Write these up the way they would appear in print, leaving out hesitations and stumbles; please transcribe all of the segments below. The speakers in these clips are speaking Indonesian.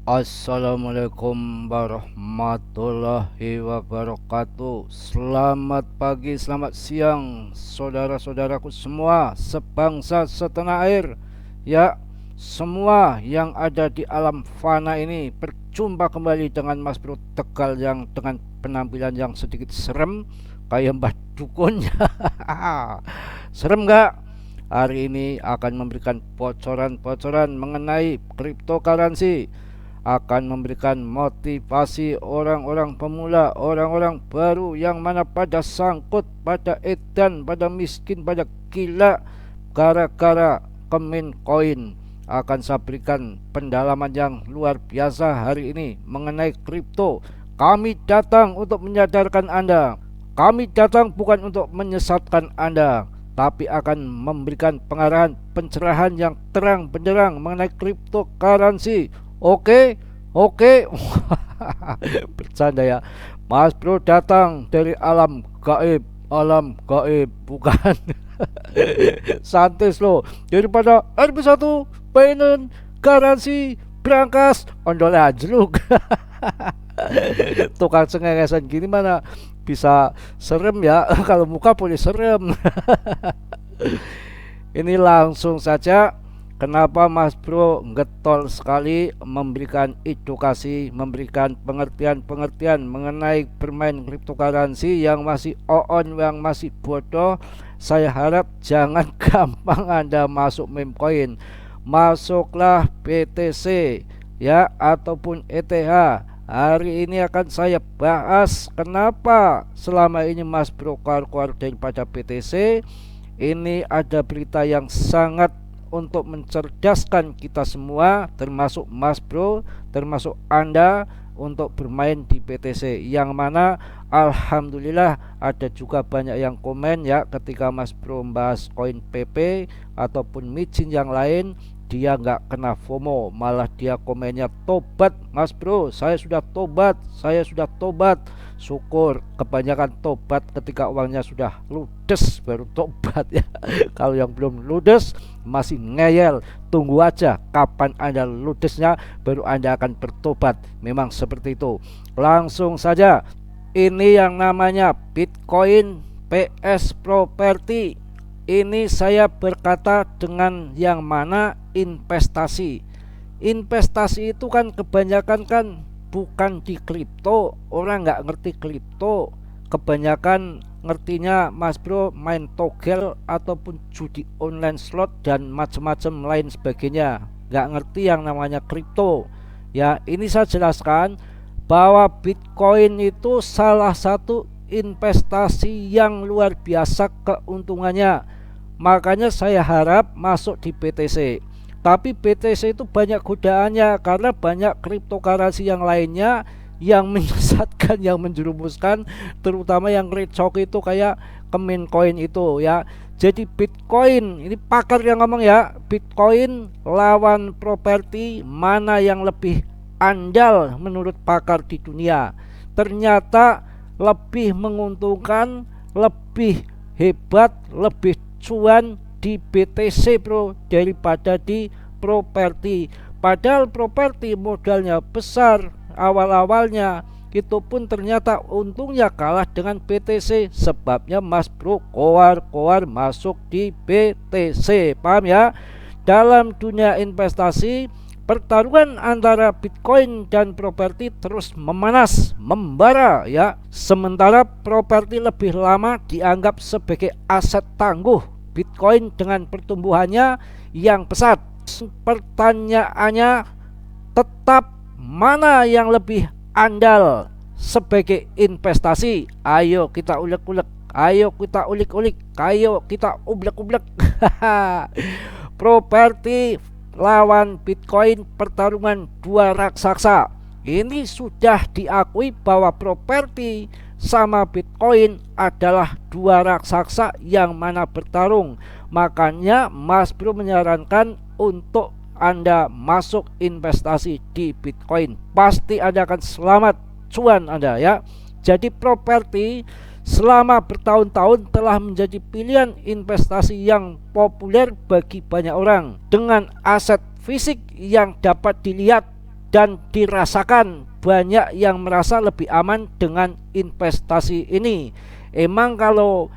Assalamualaikum warahmatullahi wabarakatuh. Selamat pagi, selamat siang, saudara-saudaraku semua, sebangsa setanah air. Ya, semua yang ada di alam fana ini berjumpa kembali dengan Mas Bro Tegal yang dengan penampilan yang sedikit serem kayak Mbah Dukun. Serem nggak? Hari ini akan memberikan bocoran-bocoran mengenai cryptocurrency, akan memberikan motivasi orang-orang pemula, orang-orang baru yang mana pada sangkut, pada edan, pada miskin, pada gila gara-gara kemin koin. Akan saya berikan pendalaman yang luar biasa hari ini mengenai kripto. Kami datang untuk menyadarkan Anda. Kami datang bukan untuk menyesatkan Anda, tapi akan memberikan pengarahan, pencerahan yang terang benderang mengenai cryptocurrency. Oke, oke. Bercanda ya. Mas Bro datang dari alam gaib bukan. Santis loh. Daripada RB1 Binance garansi berangkas ondol anjluk. Tukang cengengesan gini mana bisa serem ya. Kalau muka boleh serem. Ini langsung saja, kenapa Mas Bro getol sekali memberikan edukasi, memberikan pengertian-pengertian mengenai bermain cryptocurrency yang masih on, yang masih bodoh. Saya harap jangan gampang Anda masuk meme coin. Masuklah BTC ya ataupun ETH. Hari ini akan saya bahas kenapa selama ini Mas Bro keluar daripada BTC. Ini ada berita yang sangat untuk mencerdaskan kita semua, termasuk Mas Bro, termasuk Anda, untuk bermain di BTC, yang mana alhamdulillah ada juga banyak yang komen ya ketika Mas Bro membahas koin PP ataupun micin yang lain. Dia nggak kena FOMO, malah dia komennya tobat Mas Bro, saya sudah tobat, saya sudah tobat. Syukur, kebanyakan tobat ketika uangnya sudah ludes baru tobat ya. Kalau yang belum ludes masih ngeyel, tunggu aja kapan Anda ludesnya baru Anda akan bertobat. Memang seperti itu. Langsung saja, ini yang namanya Bitcoin PS Property. Ini saya berkata dengan yang mana investasi. Investasi itu kan kebanyakan kan bukan di kripto. Orang nggak ngerti kripto. Kebanyakan ngertinya Mas Bro main togel ataupun judi online slot dan macam-macam lain sebagainya. Nggak ngerti yang namanya kripto. Ya, ini saya jelaskan bahwa Bitcoin itu salah satu investasi yang luar biasa keuntungannya. Makanya saya harap masuk di BTC. Tapi BTC itu banyak godaannya karena banyak cryptocurrency yang lainnya yang menyesatkan, yang menjerumuskan, terutama yang recok itu kayak kemin coin itu ya. Jadi Bitcoin, ini pakar yang ngomong ya, Bitcoin lawan properti mana yang lebih andal menurut pakar di dunia. Ternyata lebih menguntungkan, lebih hebat, lebih cuan di BTC Bro daripada di properti. Padahal properti modalnya besar awal-awalnya, itu pun ternyata untungnya kalah dengan BTC. Sebabnya Mas Bro koar-koar masuk di BTC. Paham ya? Dalam dunia investasi, pertarungan antara Bitcoin dan properti terus memanas, membara ya. Sementara properti lebih lama dianggap sebagai aset tangguh. Bitcoin dengan pertumbuhannya yang pesat. Pertanyaannya tetap mana yang lebih andal sebagai investasi? Ayo kita ulik-ulik, ayo kita ulik-ulik, ayo kita ublek-ublek. Properti lawan Bitcoin, pertarungan dua raksasa. Ini sudah diakui bahwa properti sama Bitcoin adalah dua raksasa yang mana bertarung. Makanya Mas Bro menyarankan untuk Anda masuk investasi di Bitcoin. Pasti Anda akan selamat cuan Anda ya. Jadi properti selama bertahun-tahun telah menjadi pilihan investasi yang populer bagi banyak orang. Dengan aset fisik yang dapat dilihat dan dirasakan. Banyak yang merasa lebih aman dengan investasi ini. Emang kalau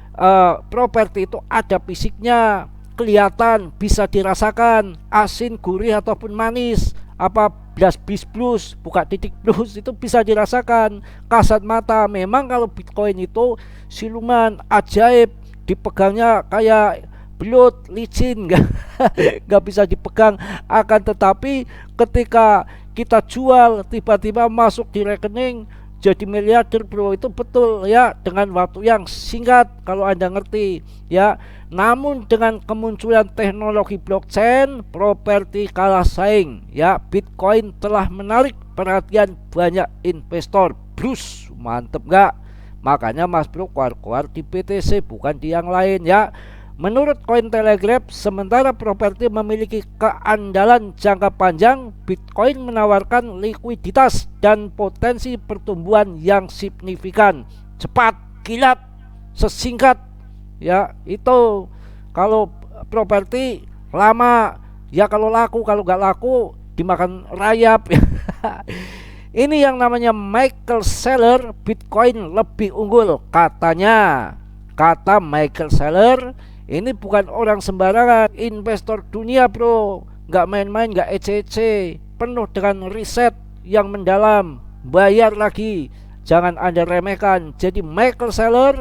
properti itu ada fisiknya, kelihatan, bisa dirasakan, asin, gurih ataupun manis, apa blas bis plus, buka titik plus, itu bisa dirasakan kasat mata. Memang kalau Bitcoin itu siluman, ajaib, dipegangnya kayak belut, licin, nggak bisa dipegang. Akan tetapi ketika kita jual, tiba-tiba masuk di rekening jadi miliarder bro, itu betul ya, dengan waktu yang singkat kalau Anda ngerti ya. Namun dengan kemunculan teknologi blockchain, properti kalah saing ya. Bitcoin telah menarik perhatian banyak investor. Brus, mantep nggak? Makanya Mas Bro keluar-keluar di BTC, bukan di yang lain ya. Menurut Cointelegraph, sementara properti memiliki keandalan jangka panjang, Bitcoin menawarkan likuiditas dan potensi pertumbuhan yang signifikan, cepat, kilat, sesingkat ya. Itu kalau properti lama ya, kalau laku, kalau nggak laku dimakan rayap. Ini yang namanya Michael Saylor, Bitcoin lebih unggul katanya. Kata Michael Saylor, ini bukan orang sembarangan, investor dunia bro, nggak main-main, nggak ece-ece, penuh dengan riset yang mendalam, bayar lagi, jangan Anda remehkan. Jadi Michael Saylor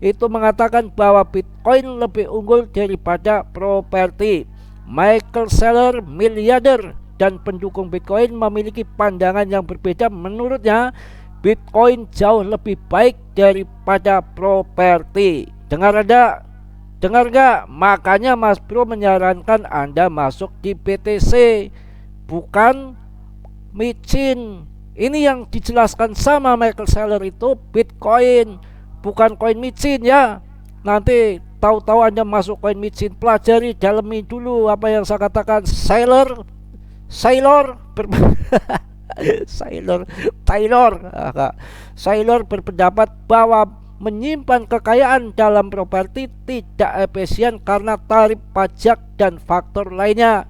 itu mengatakan bahwa Bitcoin lebih unggul daripada properti. Michael Saylor, miliarder dan pendukung Bitcoin, memiliki pandangan yang berbeda. Menurutnya Bitcoin jauh lebih baik daripada properti. Dengar ada? Dengar gak? Makanya Mas Bro menyarankan Anda masuk di BTC, bukan micin. Ini yang dijelaskan sama Michael Saylor itu Bitcoin, bukan koin micin ya. Nanti tahu-tahu Anda masuk koin micin, pelajari, dalami dulu apa yang saya katakan. Saylor Saylor berpendapat bahwa menyimpan kekayaan dalam properti tidak efisien karena tarif pajak dan faktor lainnya.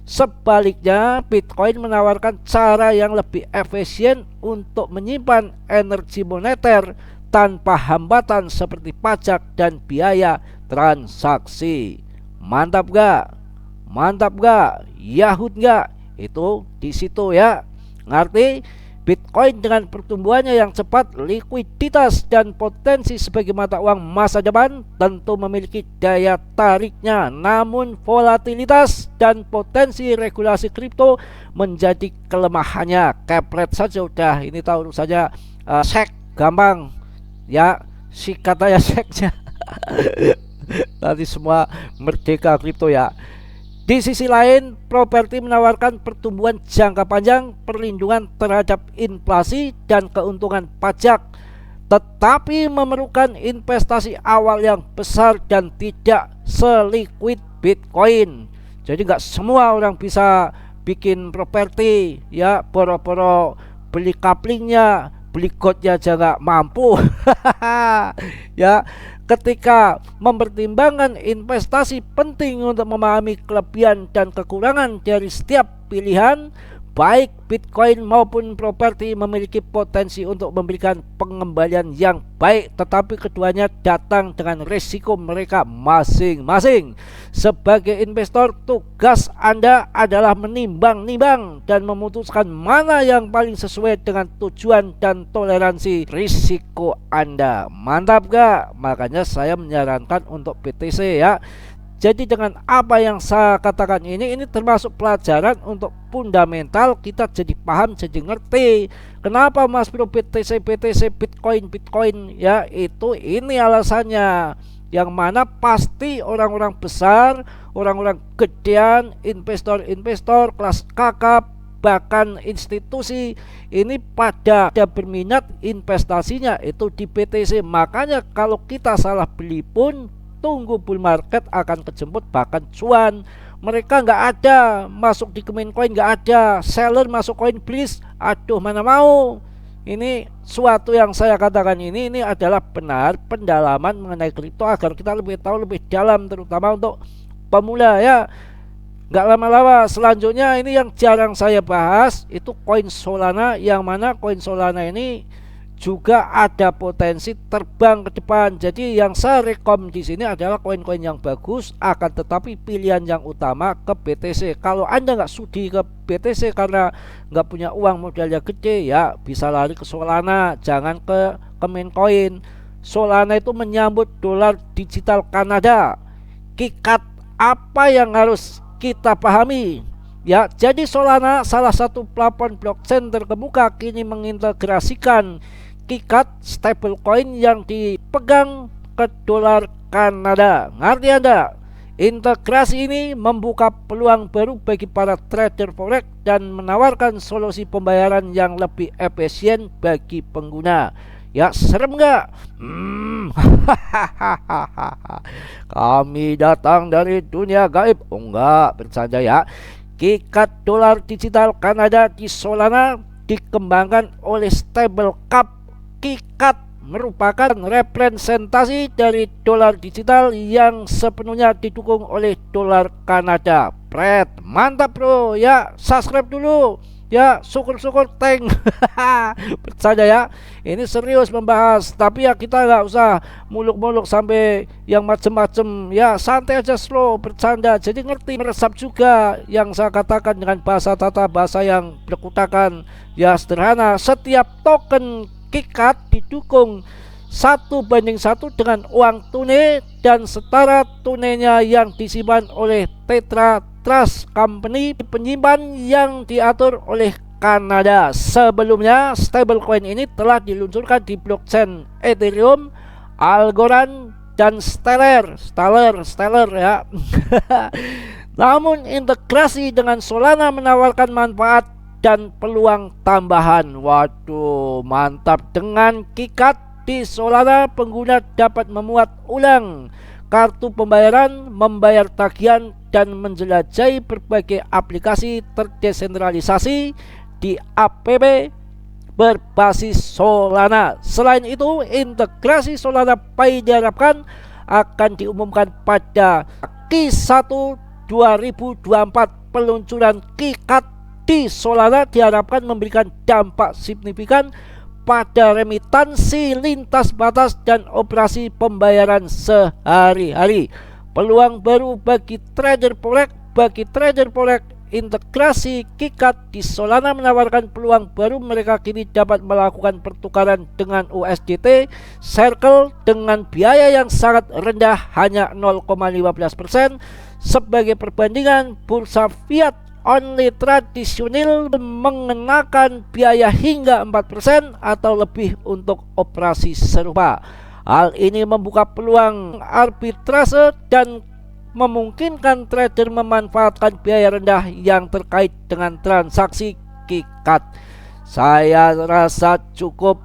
Sebaliknya, Bitcoin menawarkan cara yang lebih efisien untuk menyimpan energi moneter tanpa hambatan seperti pajak dan biaya transaksi. Mantap gak? Mantap gak? Yahut gak? Itu di situ ya. Ngerti? Bitcoin dengan pertumbuhannya yang cepat, likuiditas dan potensi sebagai mata uang masa depan tentu memiliki daya tariknya. Namun volatilitas dan potensi regulasi kripto menjadi kelemahannya. Kepret saja udah, ini tahu saja. SEC gampang ya, sikat aja SEC-nya. Nanti semua merdeka kripto ya. Di sisi lain, properti menawarkan pertumbuhan jangka panjang, perlindungan terhadap inflasi, dan keuntungan pajak, tetapi memerlukan investasi awal yang besar dan tidak seliquid Bitcoin. Jadi nggak semua orang bisa bikin properti ya, boro-boro beli couplingnya, beli godnya aja nggak mampu. Ya. Ketika mempertimbangkan investasi, penting untuk memahami kelebihan dan kekurangan dari setiap pilihan. Baik Bitcoin maupun properti memiliki potensi untuk memberikan pengembalian yang baik, tetapi keduanya datang dengan risiko mereka masing-masing. Sebagai investor, tugas Anda adalah menimbang-nimbang dan memutuskan mana yang paling sesuai dengan tujuan dan toleransi risiko Anda. Mantap gak? Makanya saya menyarankan untuk BTC ya. Jadi dengan apa yang saya katakan ini termasuk pelajaran untuk fundamental, kita jadi paham, jadi ngerti kenapa Mas Bro BTC, Bitcoin ya, itu ini alasannya. Yang mana pasti orang-orang besar, orang-orang gedean, investor kelas kakap, bahkan institusi ini pada berminat investasinya itu di BTC. Makanya kalau kita salah beli pun tunggu bull market akan kejemput, bahkan cuan. Mereka nggak ada masuk di Coincoin, nggak ada seller masuk Coinbase, aduh mana mau. Ini suatu yang saya katakan ini adalah benar pendalaman mengenai kripto agar kita lebih tahu lebih dalam, terutama untuk pemula ya. Nggak lama-lama, selanjutnya ini yang jarang saya bahas, itu koin Solana, yang mana koin Solana ini juga ada potensi terbang ke depan. Jadi yang saya rekom di sini adalah koin-koin yang bagus, akan tetapi pilihan yang utama ke BTC. Kalau Anda nggak sudi ke BTC karena nggak punya uang modalnya gede, ya bisa lari ke Solana, jangan ke Maincoin. Solana itu menyambut dolar digital Kanada. Kikat apa yang harus kita pahami? Ya, jadi Solana salah satu platform blockchain terkemuka kini mengintegrasikan kikat stablecoin yang dipegang ke dolar Kanada. Ngerti Anda? Integrasi ini membuka peluang baru bagi para trader forex dan menawarkan solusi pembayaran yang lebih efisien bagi pengguna. Ya, serem nggak? Kami datang dari dunia gaib. Oh enggak, bercanda ya. Kikat dolar digital Kanada di Solana dikembangkan oleh Stablecup. Kikat merupakan representasi dari dolar digital yang sepenuhnya didukung oleh dolar Kanada. Pret, mantap bro ya, subscribe dulu ya, syukur-syukur tank. Percaya ya, ini serius membahas, tapi ya kita nggak usah muluk-muluk sampai yang macem-macem ya, santai aja, slow, bercanda, jadi ngerti, meresap juga yang saya katakan dengan bahasa tata bahasa yang berkutakan ya, sederhana. Setiap token kikat didukung 1:1 dengan uang tunai dan setara tunainya yang disimpan oleh Tetra Trust Company, penyimpan yang diatur oleh Kanada. Sebelumnya stablecoin ini telah diluncurkan di blockchain Ethereum, Algorand dan Stellar ya. Namun integrasi dengan Solana menawarkan manfaat dan peluang tambahan. Waduh, mantap. Dengan kikat di Solana, pengguna dapat memuat ulang kartu pembayaran, membayar tagihan, dan menjelajahi berbagai aplikasi terdesentralisasi di app berbasis Solana. Selain itu, integrasi Solana Pay diharapkan akan diumumkan pada Q1 2024. Peluncuran kikat di Solana diharapkan memberikan dampak signifikan pada remitansi lintas batas dan operasi pembayaran sehari-hari. Peluang baru bagi trader forex. Integrasi kikat di Solana menawarkan peluang baru. Mereka kini dapat melakukan pertukaran dengan USDT Circle dengan biaya yang sangat rendah, hanya 0,15%. Sebagai perbandingan, bursa fiat only tradisional mengenakan biaya hingga 4% atau lebih untuk operasi serupa. Hal ini membuka peluang arbitrase dan memungkinkan trader memanfaatkan biaya rendah yang terkait dengan transaksi kikat. Saya rasa cukup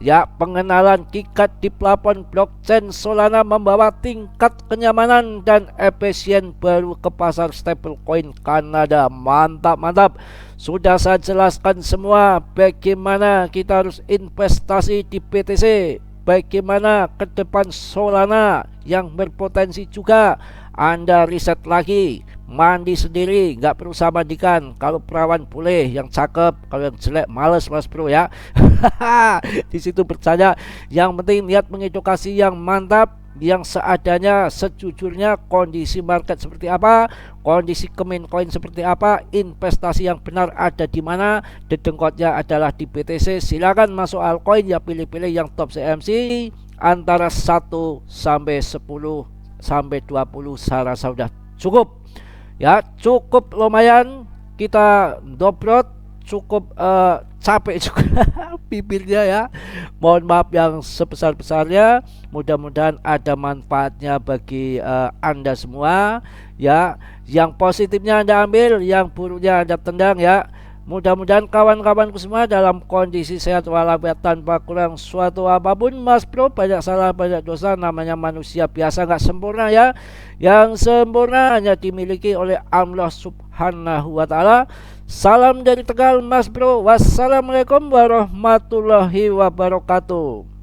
ya, pengenalan kikat di platform blockchain Solana membawa tingkat kenyamanan dan efisien baru ke pasar stablecoin Kanada. Mantap. Sudah saya jelaskan semua bagaimana kita harus investasi di BTC, bagaimana ke depan Solana yang berpotensi juga. Anda riset lagi, mandi sendiri, nggak perlu sama mandikan. Kalau perawan boleh, yang cakep, kalau yang jelek males mas bro ya. Di situ percaya. Yang penting niat mengedukasi yang mantap, yang seadanya, sejujurnya, kondisi market seperti apa, kondisi Maincoin seperti apa, investasi yang benar ada di mana, dedengkotnya adalah di BTC. Silakan masuk altcoin ya, pilih-pilih yang top CMC antara 1 sampai 10 sampai 20, saya rasa sudah cukup ya, cukup lumayan kita dobrot, cukup capek juga bibirnya ya, mohon maaf yang sebesar-besarnya. Mudah-mudahan ada manfaatnya bagi Anda semua ya. Yang positifnya Anda ambil, yang buruknya Anda tendang ya. Mudah-mudahan kawan-kawanku semua dalam kondisi sehat walafiat tanpa kurang suatu apapun. Mas bro, banyak salah banyak dosa, namanya manusia biasa, nggak sempurna ya. Yang sempurna hanya dimiliki oleh Allah subhanahu wa ta'ala. Salam dari Tegal mas bro. Wassalamualaikum warahmatullahi wabarakatuh.